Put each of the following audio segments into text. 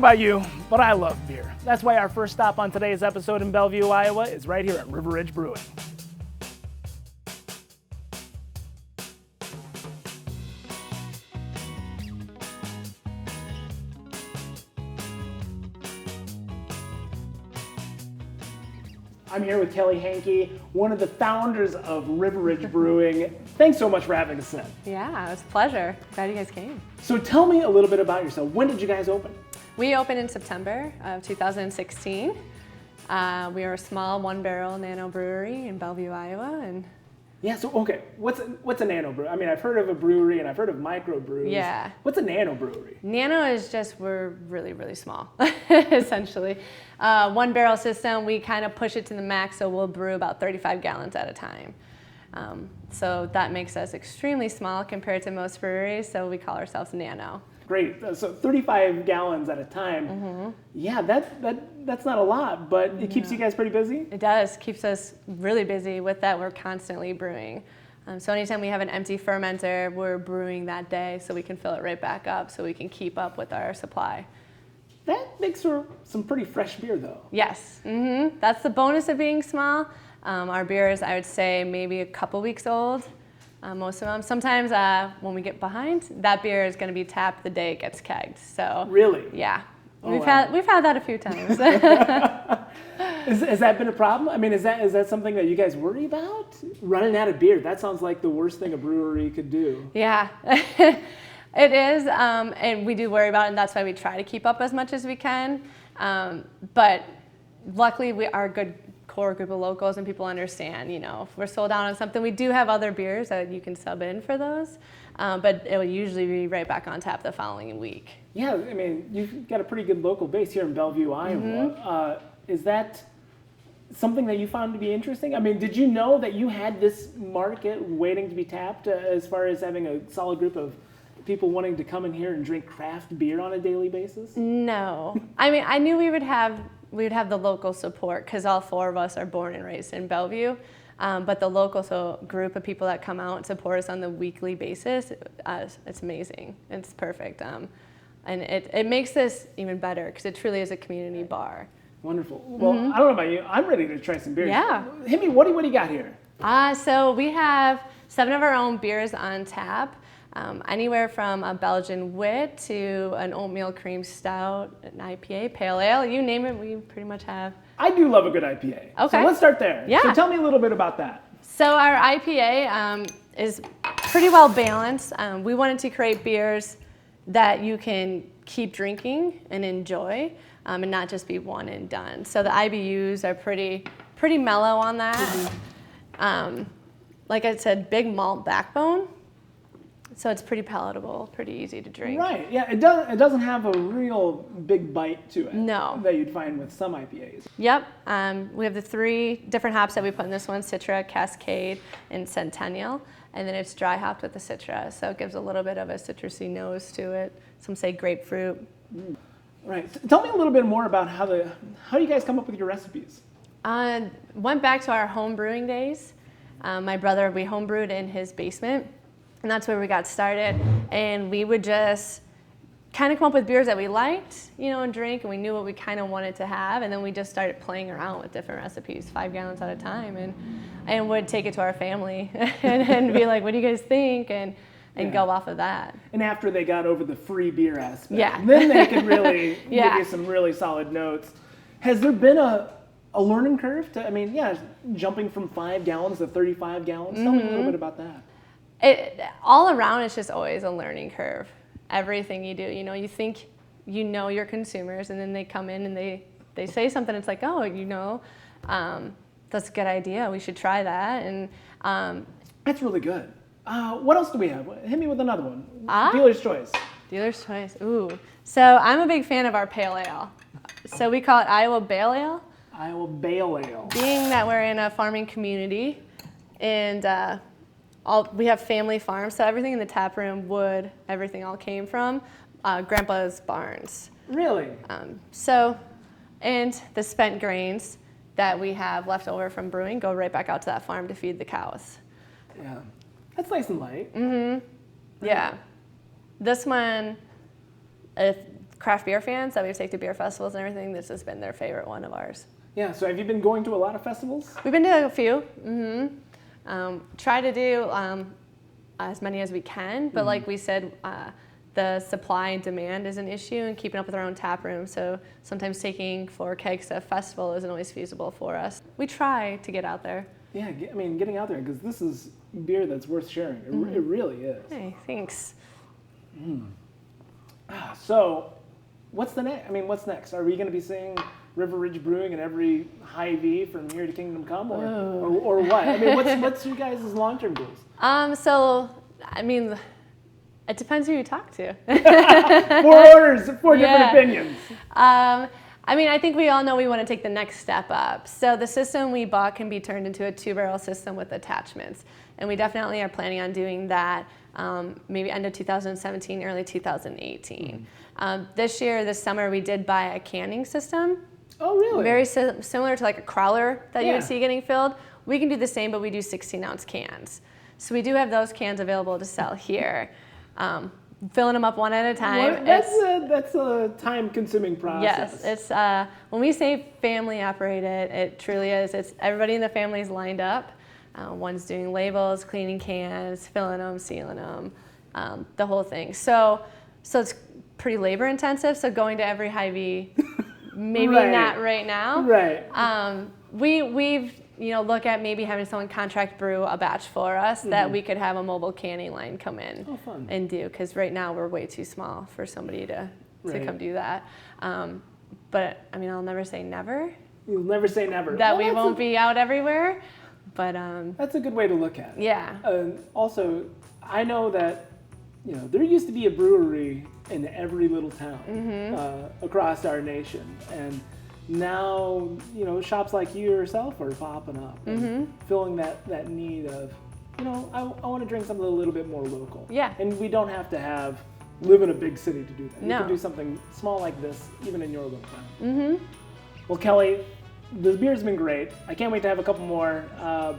about you, but I love beer. That's why our first stop on today's episode in Bellevue, Iowa is right here at Ridge Brewing. I'm here with Kelly Hankey, one of the founders of Ridge Brewing. Thanks so much for having us in. Yeah, it was a pleasure. Glad you guys came. So tell me a little bit about yourself. When did you guys open? We opened in September of 2016. We are a small one-barrel nano brewery in Bellevue, Iowa. And yeah, so okay, what's a nano brewery? I mean, I've heard of a brewery and I've heard of microbrews. Yeah. What's a nano brewery? Nano is just, we're really, really small, essentially. One barrel system, we kind of push it to the max, so we'll brew about 35 gallons at a time. So that makes us extremely small compared to most breweries, so we call ourselves nano. Great, so 35 gallons at a time. Mm-hmm. Yeah, that's not a lot, but it keeps you guys pretty busy? It does, keeps us really busy. With that, we're constantly brewing. So anytime we have an empty fermenter, we're brewing that day so we can fill it right back up so we can keep up with our supply. That makes for some pretty fresh beer though. Yes, that's the bonus of being small. Our beer is, I would say, maybe a couple weeks old. Most of them. Sometimes when we get behind, that beer is going to be tapped the day it gets kegged. So really, yeah, oh, we've had that a few times. Has that been a problem? I mean, is that something that you guys worry about? Running out of beer? That sounds like the worst thing a brewery could do. Yeah, it is, and we do worry about it, and that's why we try to keep up as much as we can. But luckily, we are a good core group of locals, and people understand, if we're sold out on something, we do have other beers that you can sub in for those, but it will usually be right back on tap the following week. Yeah, I mean, you've got a pretty good local base here in Bellevue, Iowa. Mm-hmm. Is that something that you found to be interesting? I mean, did you know that you had this market waiting to be tapped as far as having a solid group of people wanting to come in here and drink craft beer on a daily basis? No. I mean, I knew we would have the local support because all four of us are born and raised in Bellevue. But the local group of people that come out and support us on the weekly basis, it's amazing. It's perfect. And it makes this even better because it truly is a community bar. Wonderful. Well, I don't know about you. I'm ready to try some beers. Yeah. Hit me. What do you got here? So we have 7 of our own beers on tap. Anywhere from a Belgian wit to an oatmeal cream stout, an IPA, pale ale, you name it, we pretty much have. I do love a good IPA. Okay. So let's start there. Yeah. So tell me a little bit about that. So our IPA is pretty well balanced. We wanted to create beers that you can keep drinking and enjoy, and not just be one and done. So the IBUs are pretty mellow on that. Mm-hmm. Like I said, big malt backbone. So it's pretty palatable, pretty easy to drink. Right, yeah, it doesn't have a real big bite to it. No. That you'd find with some IPAs. Yep, we have the 3 different hops that we put in this one, Citra, Cascade, and Centennial. And then it's dry hopped with the Citra, so it gives a little bit of a citrusy nose to it. Some say grapefruit. Right, so tell me a little bit more about how do you guys come up with your recipes? Went back to our home brewing days. My brother, we home brewed in his basement. And that's where we got started. And we would just kind of come up with beers that we liked, and drink, and we knew what we kind of wanted to have. And then we just started playing around with different recipes, 5 gallons at a time, and would take it to our family and be like, what do you guys think? And go off of that. And after they got over the free beer aspect, yeah. Then they could really give you some really solid notes. Has there been a learning curve jumping from 5 gallons to 35 gallons? Tell me a little bit about that. All around, it's just always a learning curve. Everything you do, you think your consumers, and then they come in and they say something. It's like, that's a good idea. We should try that. And that's really good. What else do we have? Hit me with another one. Dealer's choice. Dealer's choice. Ooh. So I'm a big fan of our pale ale. So we call it Iowa Bale Ale. Iowa Bale Ale. Being that we're in a farming community, and we have family farms, so everything in the tap room, wood, everything all came from Grandpa's barns. Really? And the spent grains that we have left over from brewing go right back out to that farm to feed the cows. Yeah, that's nice and light. Mm-hmm. Yeah. This one, craft beer fans that we take to beer festivals and everything, this has been their favorite one of ours. Yeah, so have you been going to a lot of festivals? We've been to a few. Try to do as many as we can, but like we said, the supply and demand is an issue, and keeping up with our own tap room. So sometimes taking 4 kegs to a festival isn't always feasible for us. We try to get out there. Yeah, I mean, getting out there, because this is beer that's worth sharing. It really is. Hey, thanks. So, what's the next? I mean, what's next? Are we going to be seeing Ridge Brewing in every Hy-Vee from here to Kingdom Come, or what? I mean, what's your guys' long-term goals? So, I mean, it depends who you talk to. 4 orders, 4 different opinions. I mean, I think we all know we want to take the next step up. So the system we bought can be turned into a 2-barrel system with attachments. And we definitely are planning on doing that maybe end of 2017, early 2018. This year, this summer, we did buy a canning system. Oh, really? Very similar to like a crawler that you would see getting filled. We can do the same, but we do 16-ounce cans. So we do have those cans available to sell here. Filling them up one at a time. That's a time-consuming process. Yes, it's when we say family operated, it truly is. It's everybody in the family is lined up. One's doing labels, cleaning cans, filling them, sealing them, the whole thing. So it's pretty labor intensive. So going to every Hy-Vee, maybe not right now. Right. We've look at maybe having someone contract brew a batch for us that we could have a mobile canning line come in and do, because right now we're way too small for somebody to come do that. But I mean, I'll never say never. You'll never say never. That we won't be out everywhere, but that's a good way to look at it. Yeah. Also, I know that there used to be a brewery in every little town across our nation, and now, shops like you yourself are popping up and filling that need of, I want to drink something a little bit more local. Yeah. And we don't have to live in a big city to do that. No. You can do something small like this, even in your little town. Well, Kelly, the beer's been great. I can't wait to have a couple more,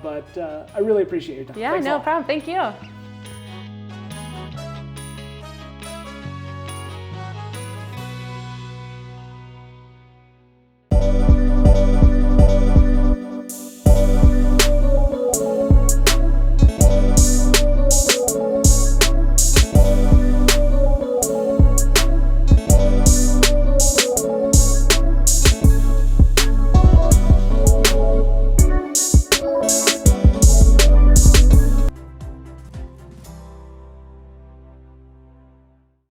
but I really appreciate your time. Yeah, Thanks no problem. Thank you.